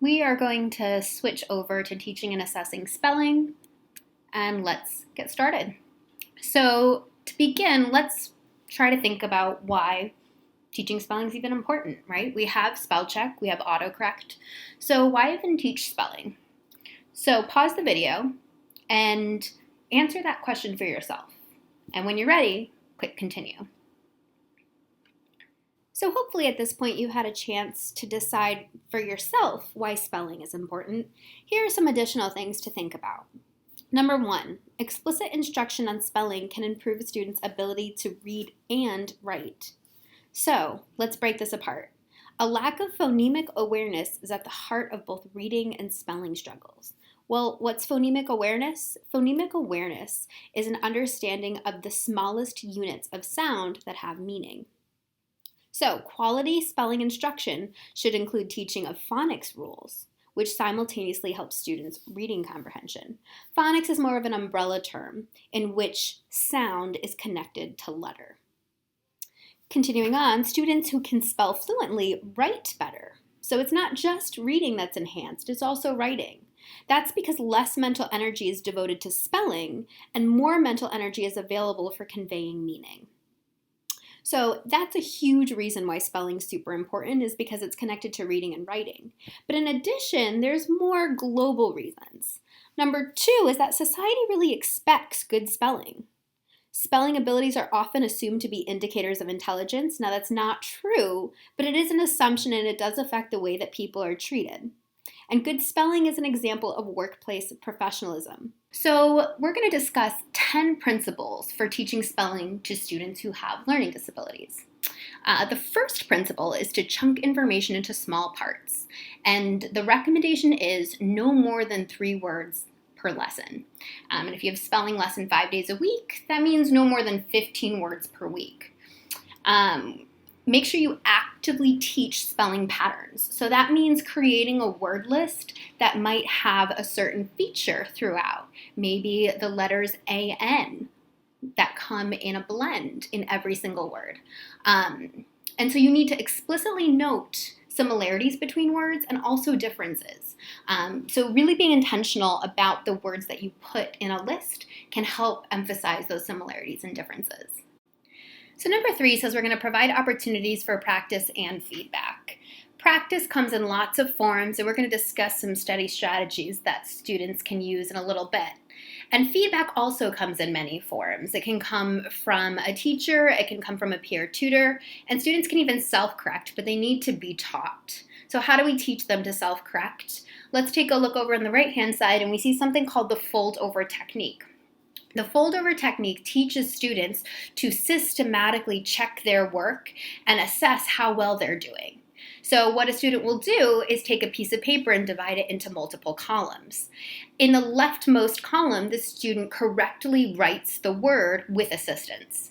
We are going to switch over to teaching and assessing spelling, and let's get started. So to begin, let's try to think about why teaching spelling is even important, right? We have spell check, we have autocorrect. So why even teach spelling? So pause the video and answer that question for yourself. And when you're ready, click continue. So hopefully at this point you had a chance to decide for yourself why spelling is important. Here are some additional things to think about. Number 1, explicit instruction on spelling can improve a student's ability to read and write. So let's break this apart. A lack of phonemic awareness is at the heart of both reading and spelling struggles. Well, what's phonemic awareness? Phonemic awareness is an understanding of the smallest units of sound that have meaning. So, quality spelling instruction should include teaching of phonics rules, which simultaneously helps students' reading comprehension. Phonics is more of an umbrella term in which sound is connected to letter. Continuing on, students who can spell fluently write better. So it's not just reading that's enhanced, it's also writing. That's because less mental energy is devoted to spelling and more mental energy is available for conveying meaning. So that's a huge reason why spelling is super important, is because it's connected to reading and writing. But in addition, there's more global reasons. Number 2 is that society really expects good spelling. Spelling abilities are often assumed to be indicators of intelligence. Now that's not true, but it is an assumption and it does affect the way that people are treated. And good spelling is an example of workplace professionalism. So we're going to discuss 10 principles for teaching spelling to students who have learning disabilities. The first principle is to chunk information into small parts. And the recommendation is no more than 3 words per lesson. And if you have spelling lesson 5 days a week, that means no more than 15 words per week. Make sure you actively teach spelling patterns. So that means creating a word list that might have a certain feature throughout. Maybe the letters AN that come in a blend in every single word. And so you need to explicitly note similarities between words and also differences. So really being intentional about the words that you put in a list can help emphasize those similarities and differences. So number 3 says we're going to provide opportunities for practice and feedback. Practice comes in lots of forms, and we're going to discuss some study strategies that students can use in a little bit. And feedback also comes in many forms. It can come from a teacher, it can come from a peer tutor, and students can even self-correct, but they need to be taught. So how do we teach them to self-correct? Let's take a look over on the right-hand side, and we see something called the fold-over technique. The fold-over technique teaches students to systematically check their work and assess how well they're doing. So what a student will do is take a piece of paper and divide it into multiple columns. In the leftmost column, the student correctly writes the word with assistance.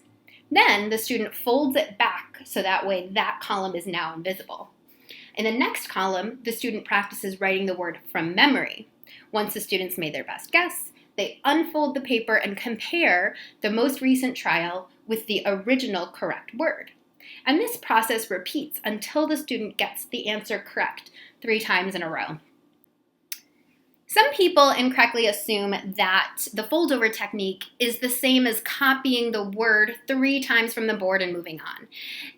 Then the student folds it back so that way that column is now invisible. In the next column, the student practices writing the word from memory. Once the students made their best guess, they unfold the paper and compare the most recent trial with the original correct word. And this process repeats until the student gets the answer correct 3 times in a row. Some people incorrectly assume that the fold-over technique is the same as copying the word 3 times from the board and moving on.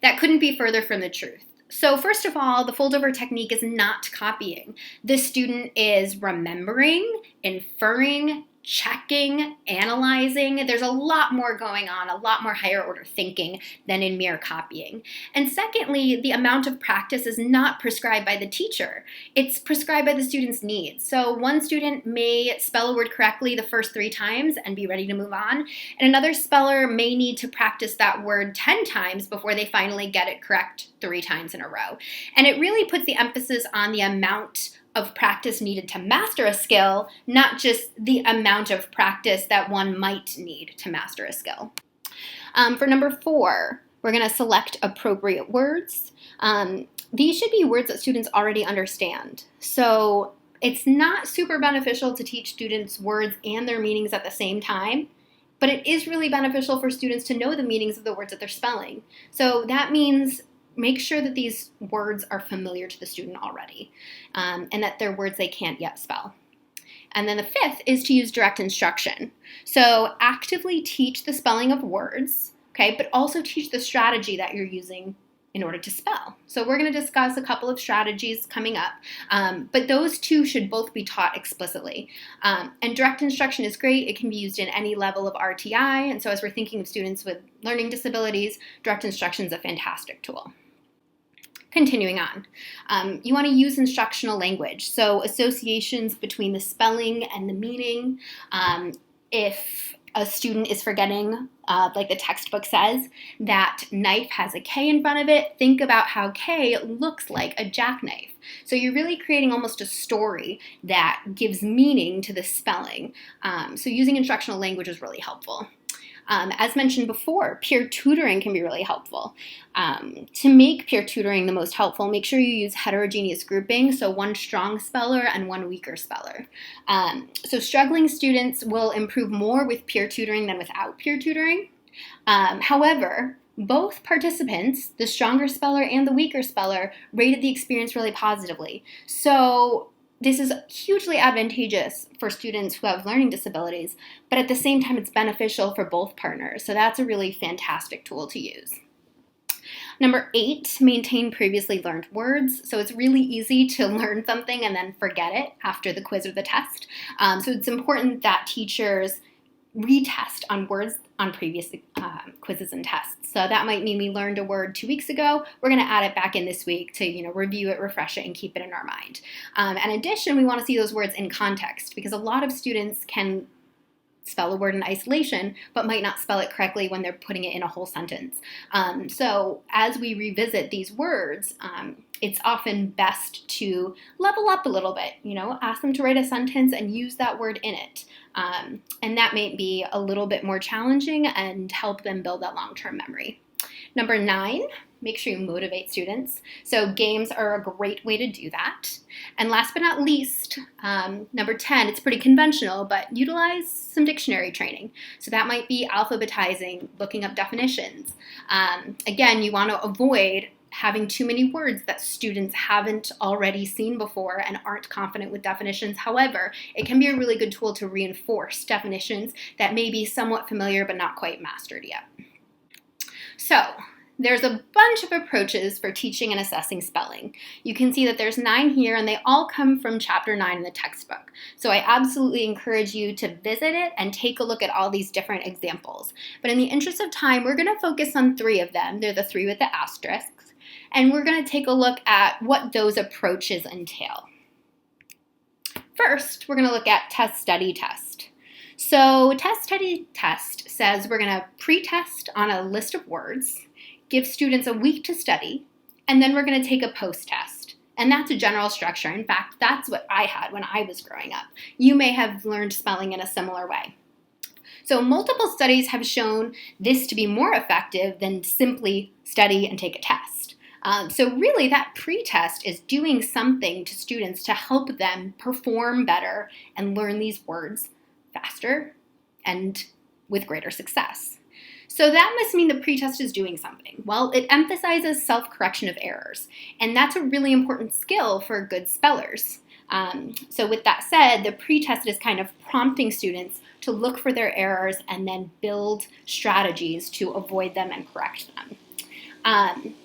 That couldn't be further from the truth. So first of all, the fold-over technique is not copying. The student is remembering, inferring, checking, analyzing. There's a lot more going on, a lot more higher order thinking than in mere copying. And secondly, the amount of practice is not prescribed by the teacher. It's prescribed by the student's needs. So one student may spell a word correctly the first 3 times and be ready to move on, and another speller may need to practice that word 10 times before they finally get it correct 3 times in a row. And it really puts the emphasis on the amount of practice needed to master a skill, not just the amount of practice that one might need to master a skill. For number 4, we're going to select appropriate words. These should be words that students already understand. So it's not super beneficial to teach students words and their meanings at the same time, but it is really beneficial for students to know the meanings of the words that they're spelling. So that means make sure that these words are familiar to the student already, and that they're words they can't yet spell. And then the fifth is to use direct instruction. So actively teach the spelling of words, okay, but also teach the strategy that you're using in order to spell. So we're going to discuss a couple of strategies coming up, but those two should both be taught explicitly. And direct instruction is great. It can be used in any level of RTI, and so as we're thinking of students with learning disabilities, direct instruction is a fantastic tool. Continuing on, you want to use instructional language, so associations between the spelling and the meaning. If a student is forgetting, like the textbook says, that knife has a K in front of it, think about how K looks like a jackknife. So you're really creating almost a story that gives meaning to the spelling. So using instructional language is really helpful. As mentioned before, peer tutoring can be really helpful. To make peer tutoring the most helpful, make sure you use heterogeneous grouping, so one strong speller and one weaker speller. So struggling students will improve more with peer tutoring than without peer tutoring. However, both participants, the stronger speller and the weaker speller, rated the experience really positively. So this is hugely advantageous for students who have learning disabilities, but at the same time, it's beneficial for both partners. So that's a really fantastic tool to use. Number 8, maintain previously learned words. So it's really easy to learn something and then forget it after the quiz or the test. So it's important that teachers retest on words on previous quizzes and tests. So that might mean we learned a word 2 weeks ago. We're going to add it back in this week to review it, refresh it, and keep it in our mind. In addition, we want to see those words in context, because a lot of students can spell a word in isolation, but might not spell it correctly when they're putting it in a whole sentence. So as we revisit these words, it's often best to level up a little bit, ask them to write a sentence and use that word in it. And that may be a little bit more challenging and help them build that long-term memory. Number 9, make sure you motivate students. So games are a great way to do that. And last but not least, number 10, it's pretty conventional, but utilize some dictionary training. So that might be alphabetizing, looking up definitions. Again, you want to avoid having too many words that students haven't already seen before and aren't confident with definitions. However, it can be a really good tool to reinforce definitions that may be somewhat familiar but not quite mastered yet. So there's a bunch of approaches for teaching and assessing spelling. You can see that there's 9 here, and they all come from Chapter 9 in the textbook. So I absolutely encourage you to visit it and take a look at all these different examples. But in the interest of time, we're going to focus on 3 of them. They're the 3 with the asterisks. And we're going to take a look at what those approaches entail. First, we're going to look at test, study, test. So test, study, test says we're going to pre-test on a list of words, give students a week to study, and then we're going to take a post-test. And that's a general structure. In fact, that's what I had when I was growing up. You may have learned spelling in a similar way. So multiple studies have shown this to be more effective than simply study and take a test. So really that pre-test is doing something to students to help them perform better and learn these words faster and with greater success. So that must mean the pretest is doing something. Well, it emphasizes self-correction of errors, and that's a really important skill for good spellers. So with that said, the pretest is kind of prompting students to look for their errors and then build strategies to avoid them and correct them.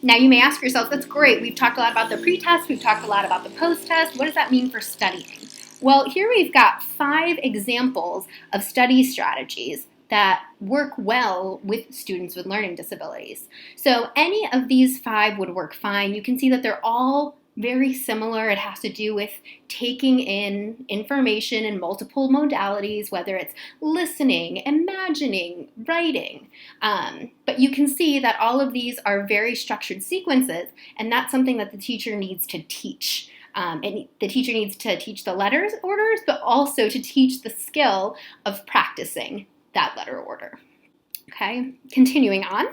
Now you may ask yourself, that's great, we've talked a lot about the pretest, we've talked a lot about the post-test, what does that mean for studying? Well, here we've got 5 examples of study strategies that work well with students with learning disabilities. So any of these 5 would work fine. You can see that they're all very similar. It has to do with taking in information in multiple modalities, whether it's listening, imagining, writing. But you can see that all of these are very structured sequences, and that's something that the teacher needs to teach. And the teacher needs to teach the letters orders, but also to teach the skill of practicing that letter order. Okay, continuing on.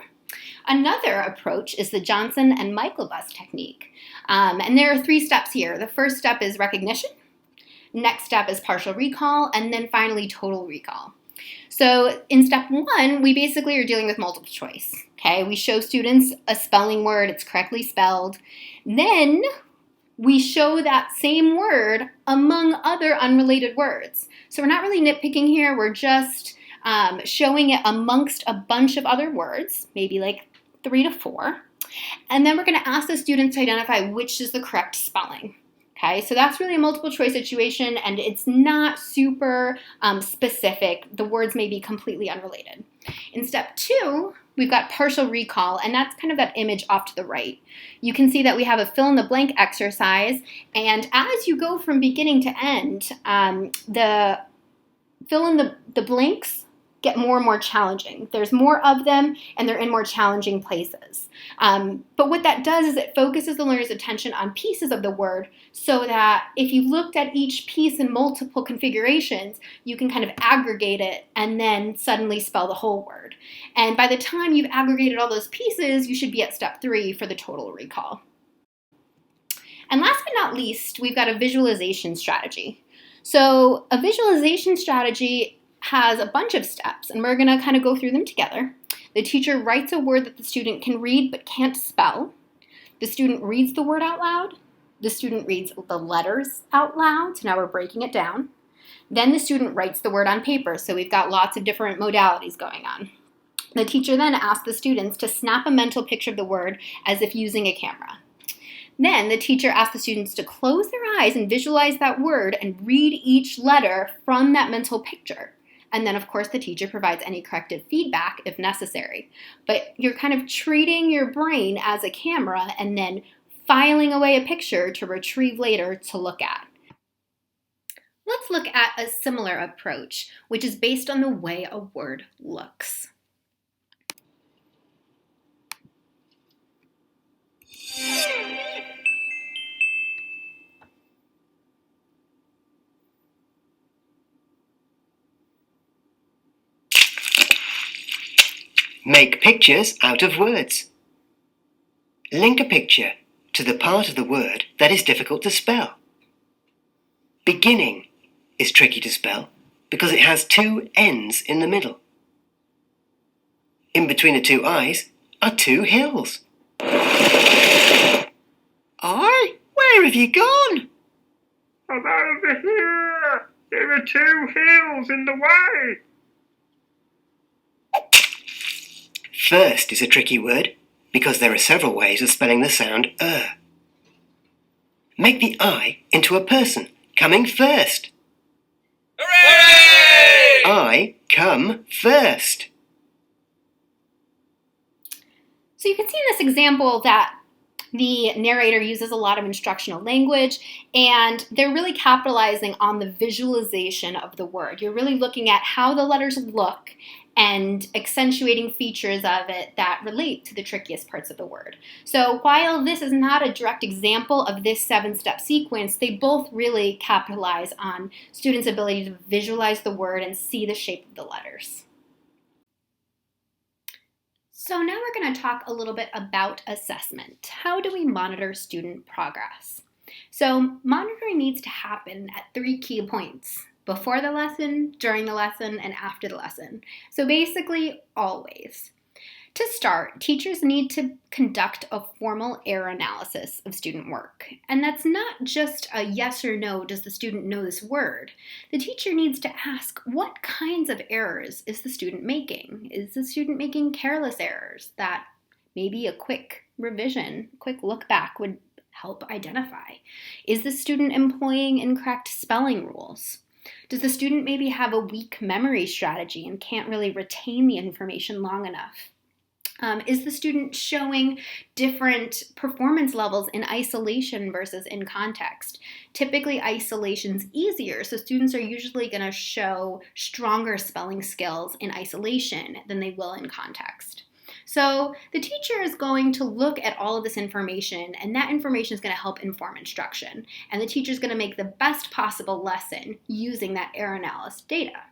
Another approach is the Johnson and Michaelbus technique. And there are 3 steps here. The first step is recognition. Next step is partial recall, and then finally total recall. So in step 1, we basically are dealing with multiple choice. Okay, we show students a spelling word, it's correctly spelled. Then we show that same word among other unrelated words. So we're not really nitpicking here, we're just showing it amongst a bunch of other words, maybe like 3 to 4. And then we're going to ask the students to identify which is the correct spelling. Okay, so that's really a multiple choice situation, and it's not super specific. The words may be completely unrelated. In step 2, we've got partial recall, and that's kind of that image off to the right. You can see that we have a fill in the blank exercise, and as you go from beginning to end, the fill in the blanks get more and more challenging. There's more of them, and they're in more challenging places. But what that does is it focuses the learner's attention on pieces of the word so that if you looked at each piece in multiple configurations, you can kind of aggregate it and then suddenly spell the whole word. And by the time you've aggregated all those pieces, you should be at step 3 for the total recall. And last but not least, we've got a visualization strategy. So a visualization strategy has a bunch of steps, and we're going to kind of go through them together. The teacher writes a word that the student can read but can't spell. The student reads the word out loud. The student reads the letters out loud, so now we're breaking it down. Then the student writes the word on paper, so we've got lots of different modalities going on. The teacher then asks the students to snap a mental picture of the word as if using a camera. Then the teacher asks the students to close their eyes and visualize that word and read each letter from that mental picture. And then, of course, the teacher provides any corrective feedback if necessary. But you're kind of treating your brain as a camera and then filing away a picture to retrieve later to look at. Let's look at a similar approach, which is based on the way a word looks. Make pictures out of words. Link a picture to the part of the word that is difficult to spell. Beginning is tricky to spell because it has 2 N's in the middle. In between the 2 I's are 2 hills. I? Where have you gone? I'm over here! There are 2 hills in the way! First is a tricky word because there are several ways of spelling the sound Make the I into a person, coming first. Hooray! I come first. So you can see in this example that the narrator uses a lot of instructional language, and they're really capitalizing on the visualization of the word. You're really looking at how the letters look and accentuating features of it that relate to the trickiest parts of the word. So while this is not a direct example of this 7-step sequence, they both really capitalize on students' ability to visualize the word and see the shape of the letters. So now we're going to talk a little bit about assessment. How do we monitor student progress? So monitoring needs to happen at 3 key points: before the lesson, during the lesson, and after the lesson. So basically, always. To start, teachers need to conduct a formal error analysis of student work. And that's not just a yes or no, does the student know this word? The teacher needs to ask, what kinds of errors is the student making? Is the student making careless errors that maybe a quick revision, quick look back would help identify? Is the student employing incorrect spelling rules? Does the student maybe have a weak memory strategy and can't really retain the information long enough? Is the student showing different performance levels in isolation versus in context? Typically, isolation's easier, so students are usually going to show stronger spelling skills in isolation than they will in context. So the teacher is going to look at all of this information, and that information is going to help inform instruction. And the teacher is going to make the best possible lesson using that error analysis data.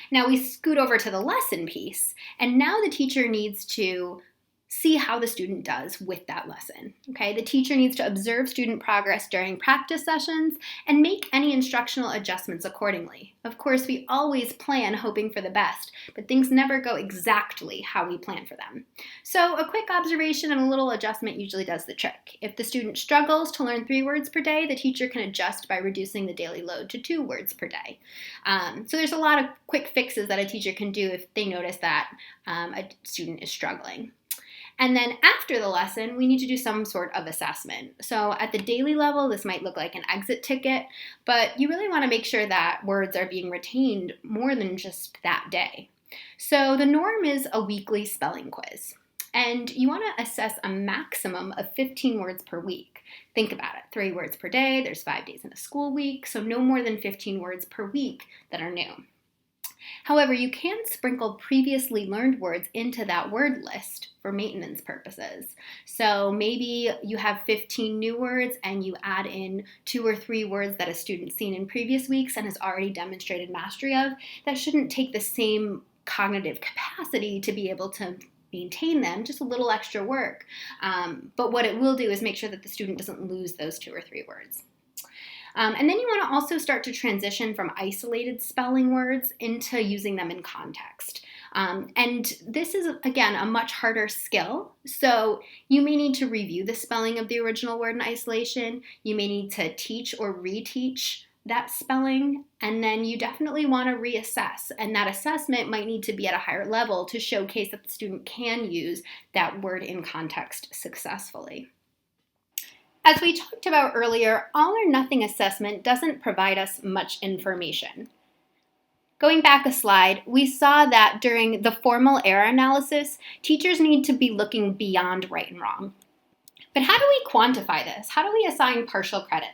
Now we scoot over to the lesson piece, and now the teacher needs to see how the student does with that lesson. Okay, the teacher needs to observe student progress during practice sessions and make any instructional adjustments accordingly. Of course, we always plan hoping for the best, but things never go exactly how we plan for them. So a quick observation and a little adjustment usually does the trick. If the student struggles to learn 3 words per day, the teacher can adjust by reducing the daily load to 2 words per day. So there's a lot of quick fixes that a teacher can do if they notice that a student is struggling. And then after the lesson, we need to do some sort of assessment. So at the daily level, this might look like an exit ticket, but you really want to make sure that words are being retained more than just that day. So the norm is a weekly spelling quiz. And you want to assess a maximum of 15 words per week. Think about it, 3 words per day, there's 5 days in a school week, so no more than 15 words per week that are new. However, you can sprinkle previously learned words into that word list for maintenance purposes. So maybe you have 15 new words and you add in 2 or 3 words that a student's seen in previous weeks and has already demonstrated mastery of. That shouldn't take the same cognitive capacity to be able to maintain them, just a little extra work. But what it will do is make sure that the student doesn't lose those 2 or 3 words. And then you want to also start to transition from isolated spelling words into using them in context. And this is, again, a much harder skill. So you may need to review the spelling of the original word in isolation. You may need to teach or reteach that spelling. And then you definitely want to reassess. And that assessment might need to be at a higher level to showcase that the student can use that word in context successfully. As we talked about earlier, all or nothing assessment doesn't provide us much information. Going back a slide, we saw that during the formal error analysis, teachers need to be looking beyond right and wrong. But how do we quantify this? How do we assign partial credit?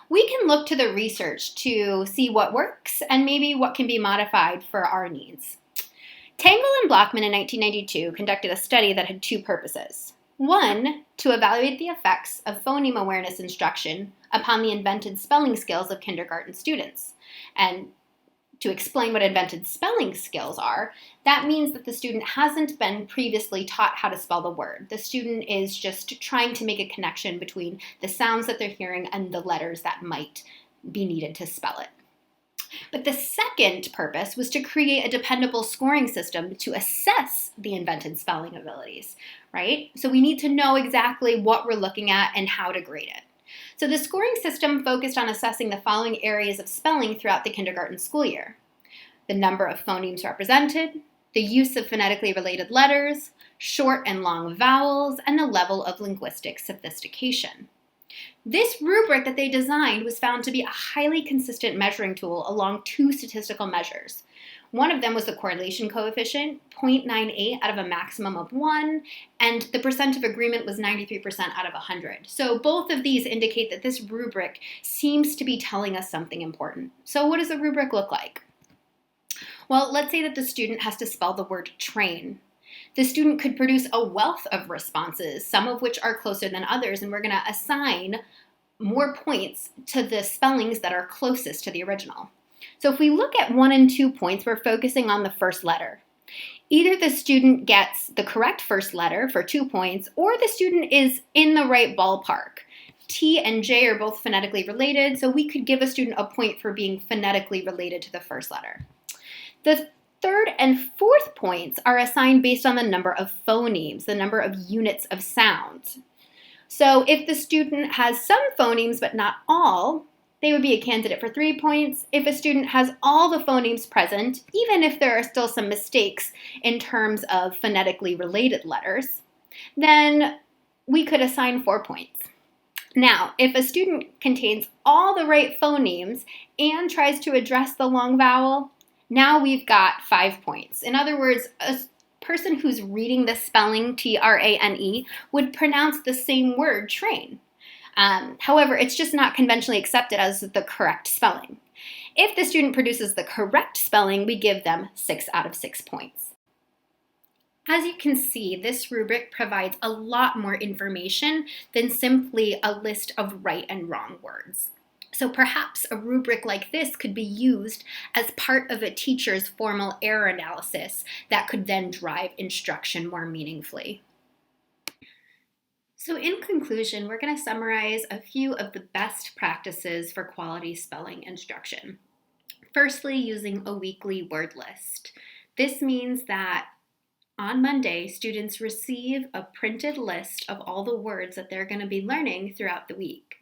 We can look to the research to see what works and maybe what can be modified for our needs. Tangle and Blockman in 1992 conducted a study that had 2 purposes. One, to evaluate the effects of phoneme awareness instruction upon the invented spelling skills of kindergarten students. And to explain what invented spelling skills are, that means that the student hasn't been previously taught how to spell the word. The student is just trying to make a connection between the sounds that they're hearing and the letters that might be needed to spell it. But the second purpose was to create a dependable scoring system to assess the invented spelling abilities, right? So we need to know exactly what we're looking at and how to grade it. So the scoring system focused on assessing the following areas of spelling throughout the kindergarten school year: the number of phonemes represented, the use of phonetically related letters, short and long vowels, and the level of linguistic sophistication. This rubric that they designed was found to be a highly consistent measuring tool along 2 statistical measures. One of them was the correlation coefficient, 0.98 out of a maximum of 1, and the percent of agreement was 93% out of 100. So both of these indicate that this rubric seems to be telling us something important. So what does the rubric look like? Well, let's say that the student has to spell the word train. The student could produce a wealth of responses, some of which are closer than others, and we're going to assign more points to the spellings that are closest to the original. So if we look at 1 and 2 points, we're focusing on the first letter. Either the student gets the correct first letter for 2 points, or the student is in the right ballpark. T and J are both phonetically related, so we could give a student a point for being phonetically related to the first letter. The third and fourth points are assigned based on the number of phonemes, the number of units of sound. So if the student has some phonemes but not all, they would be a candidate for 3 points. If a student has all the phonemes present, even if there are still some mistakes in terms of phonetically related letters, then we could assign 4 points. Now, if a student contains all the right phonemes and tries to address the long vowel, now we've got 5 points. In other words, a person who's reading the spelling T-R-A-N-E would pronounce the same word, train. However, it's just not conventionally accepted as the correct spelling. If the student produces the correct spelling, we give them 6 out of 6 points. As you can see, this rubric provides a lot more information than simply a list of right and wrong words. So perhaps a rubric like this could be used as part of a teacher's formal error analysis that could then drive instruction more meaningfully. So in conclusion, we're going to summarize a few of the best practices for quality spelling instruction. Firstly, using a weekly word list. This means that on Monday, students receive a printed list of all the words that they're going to be learning throughout the week.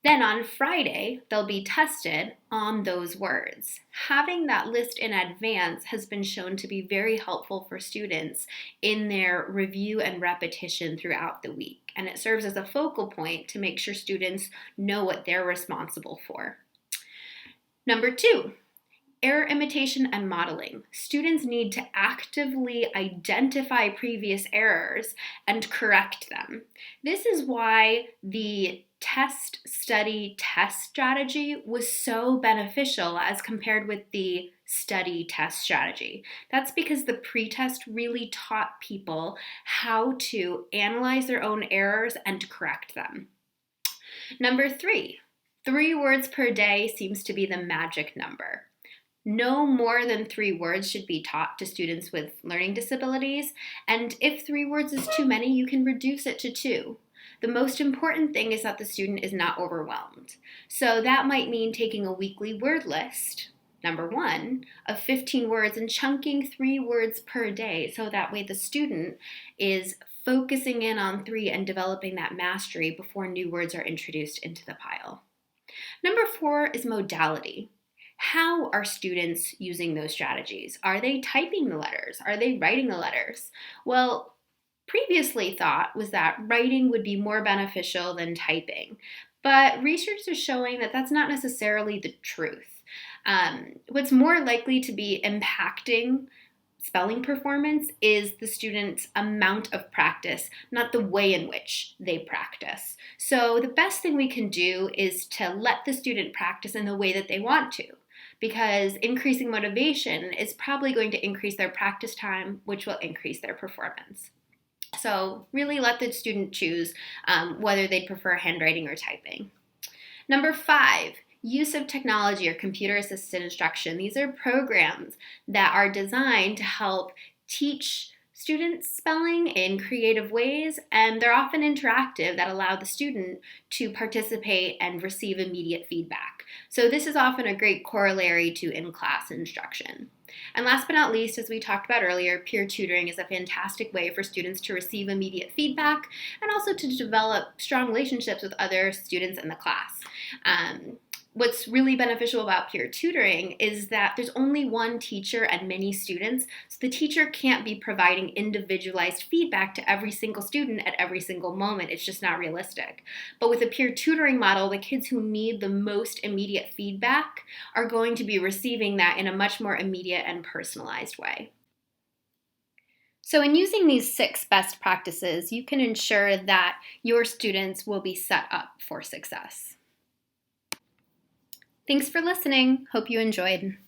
Then on Friday, they'll be tested on those words. Having that list in advance has been shown to be very helpful for students in their review and repetition throughout the week. And it serves as a focal point to make sure students know what they're responsible for. Number 2, error imitation and modeling. Students need to actively identify previous errors and correct them. This is why the test, study, test strategy was so beneficial as compared with the study, test strategy. That's because the pretest really taught people how to analyze their own errors and correct them. Number 3, 3 words per day seems to be the magic number. No more than 3 words should be taught to students with learning disabilities, and if 3 words is too many, you can reduce it to 2. The most important thing is that the student is not overwhelmed. So that might mean taking a weekly word list, number 1, of 15 words and chunking 3 words per day, so that way the student is focusing in on 3 and developing that mastery before new words are introduced into the pile. Number 4 is modality. How are students using those strategies? Are they typing the letters? Are they writing the letters? Well, previously thought was that writing would be more beneficial than typing, but research is showing that that's not necessarily the truth. What's more likely to be impacting spelling performance is the student's amount of practice, not the way in which they practice. So the best thing we can do is to let the student practice in the way that they want to, because increasing motivation is probably going to increase their practice time, which will increase their performance. So really let the student choose whether they prefer handwriting or typing. Number 5, use of technology or computer-assisted instruction. These are programs that are designed to help teach students spelling in creative ways, and they're often interactive that allow the student to participate and receive immediate feedback. So this is often a great corollary to in-class instruction. And last but not least, as we talked about earlier, peer tutoring is a fantastic way for students to receive immediate feedback and also to develop strong relationships with other students in the class. What's really beneficial about peer tutoring is that there's only one teacher and many students, so the teacher can't be providing individualized feedback to every single student at every single moment. It's just not realistic. But with a peer tutoring model, the kids who need the most immediate feedback are going to be receiving that in a much more immediate and personalized way. So in using these 6 best practices, you can ensure that your students will be set up for success. Thanks for listening. Hope you enjoyed.